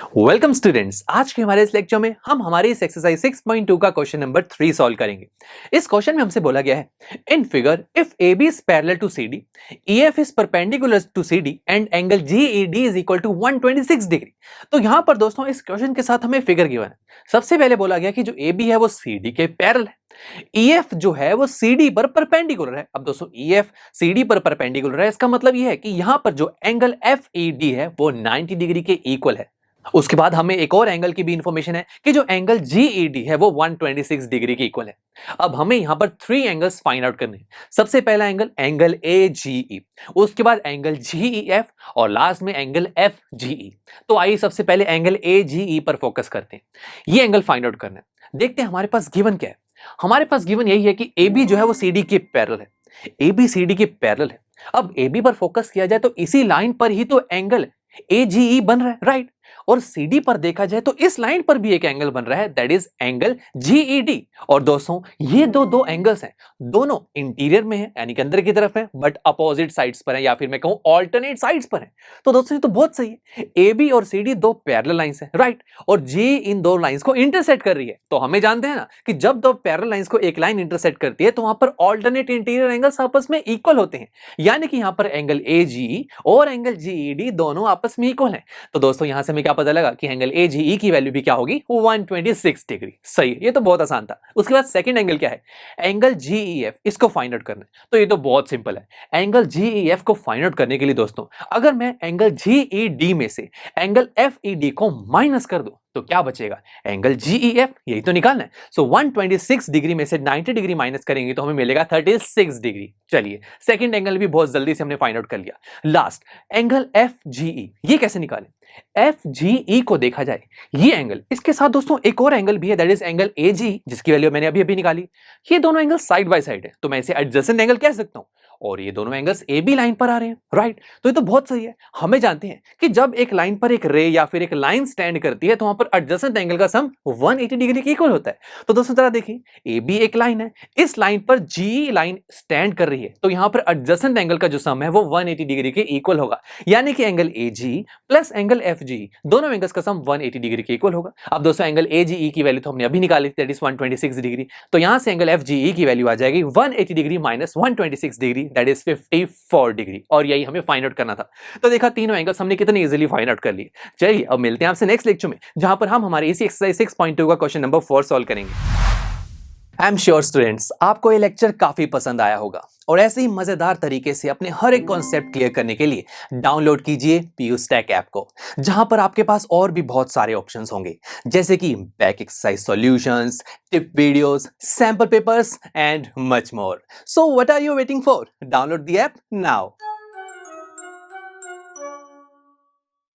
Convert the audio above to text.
Welcome students, आज के हमारे इस लेक्चर में हम हमारे इस एक्सरसाइज 6.2 का क्वेश्चन नंबर 3 सॉल्व करेंगे। इस क्वेश्चन में हमसे बोला गया है, in figure if AB is parallel to CD, EF is perpendicular to CD and angle GED is equal to 126 degree. तो यहाँ पर दोस्तों इस क्वेश्चन के साथ हमें फिगर गिवन है। सबसे पहले बोला गया कि जो AB है वो CD के पैरेलल है, EF जो है वो CD पर परपेंडिकुलर है। अब दोस्तों EF CD पर परपेंडिकुलर है, इसका मतलब यह है कि यहाँ पर जो एंगल FED है वो 90 डिग्री के इक्वल है। उसके बाद हमें एक और एंगल की भी इंफॉर्मेशन है कि जो एंगल GED है वो 126 डिग्री के इक्वल है। अब हमें यहां पर 3 एंगल्स फाइंड आउट करने हैं। सबसे पहला एंगल AGE, उसके बाद एंगल GEF और लास्ट में एंगल FGE। तो आइए सबसे पहले एंगल AGE पर फोकस करते हैं। ये एंगल फाइंड आउट करना है। देखते हैं हमारे पास गिवन क्या है। हमारे पास गिवन यही है कि AB जो है वो CD के पैरेलल है। AB CD के पैरेलल है। अब AB पर फोकस किया जाए तो इसी लाइन पर ही तो एंगल AGE बन रहा है, राइट। और CD पर देखा जाए तो इस लाइन पर भी एक एंगल बन रहा है, दैट इज एंगल GED। और दोस्तों ये दो एंगल्स हैं, दोनों इंटीरियर में हैं यानी कि अंदर की तरफ हैं, बट अपोजिट साइड्स पर हैं या फिर मैं कहूं ऑल्टरनेट साइड्स पर हैं। तो दोस्तों ये तो बहुत सही है। AB और CD दो पैरेलल लाइंस हैं, राइट। और G इन दो लाइंस को इंटरसेक्ट कर रही है। तो हमें जानते हैं ना कि जब दो पैरेलल लाइंस को एक लाइन इंटरसेक्ट करती है तो वहां पर ऑल्टरनेट इंटीरियर एंगल्स आपस में इक्वल होते हैं, यानी कि यहां पर एंगल AGE और एंगल GED दोनों आपस में इक्वल हैं। तो दोस्तों यहां से हमें क्या पता लगा कि एंगल AGE की वैल्यू भी क्या होगी, 126 डिग्री। सही, ये तो बहुत आसान था। उसके बाद सेकंड एंगल क्या है, एंगल GEF, इसको फाइंड आउट करना है। तो ये तो बहुत सिंपल है। एंगल GEF को फाइंड आउट करने के लिए दोस्तों अगर मैं एंगल GED में से एंगल FED को माइनस कर दूं तो क्या बचेगा, एंगल GEF, यही तो निकालना है। सो 126 डिग्री में से 90 डिग्री माइनस करेंगे तो हमें मिलेगा 36 डिग्री। चलिए सेकंड एंगल भी बहुत जल्दी से हमने फाइंड आउट कर लिया। लास्ट एंगल FGE, ये कैसे निकालें। FGE को देखा जाए ये एंगल, इसके साथ दोस्तों एक और एंगल भी है, दैट इज एंगल AG, जिसकी वैल्यू मैंने अभी अभी निकाली। ये दोनों एंगल साइड बाय साइड है तो मैं इसे एडजेसेंट एंगल कह सकता हूं, और ये दोनों एंगल्स AB लाइन पर आ रहे हैं, राइट। तो ये तो बहुत सही है। हमें जानते हैं कि जब एक लाइन पर एक रे या फिर एक लाइन स्टैंड करती है तो वहां पर एडजेसेंट एंगल का सम 180 डिग्री के इक्वल होता है। तो दोस्तों जरा देखिए, AB एक लाइन है, इस लाइन पर GE लाइन स्टैंड कर रही है, तो यहां पर एडजेसेंट एंगल का जो सम है वो 180 डिग्री के इक्वल होगा, यानी कि angle AGE plus angle FGE दोनों एंगल्स का सम 180 डिग्री के इक्वल होगा। अब दोस्तों एंगल AGE की वैल्यू तो हमने अभी निकाली, दैट इज 126 डिग्री। तो यहां से एंगल FGE की वैल्यू आ जाएगी 180 degree minus 126 degree, that is 54 degree. और यही हमें फाइंड आउट करना था। तो देखा तीनों एंगल्स हमने कितने इजीली फाइंड आउट कर लिए। चलिए अब मिलते हैं आपसे नेक्स्ट लेक्चर में, जहां पर हम हमारे इसी एक्सरसाइज 6.2 का क्वेश्चन नंबर 4 सॉल्व करेंगे। आई एम श्योर स्टूडेंट्स आपको ये लेक्चर काफी पसंद आया होगा, और ऐसे ही मजेदार तरीके से अपने हर एक कॉन्सेप्ट क्लियर करने के लिए डाउनलोड कीजिए PUSTACK ऐप को, जहां पर आपके पास और भी बहुत सारे ऑप्शंस होंगे, जैसे कि back exercise solutions, tip videos, sample papers and much more. So what are you waiting for, download the app now.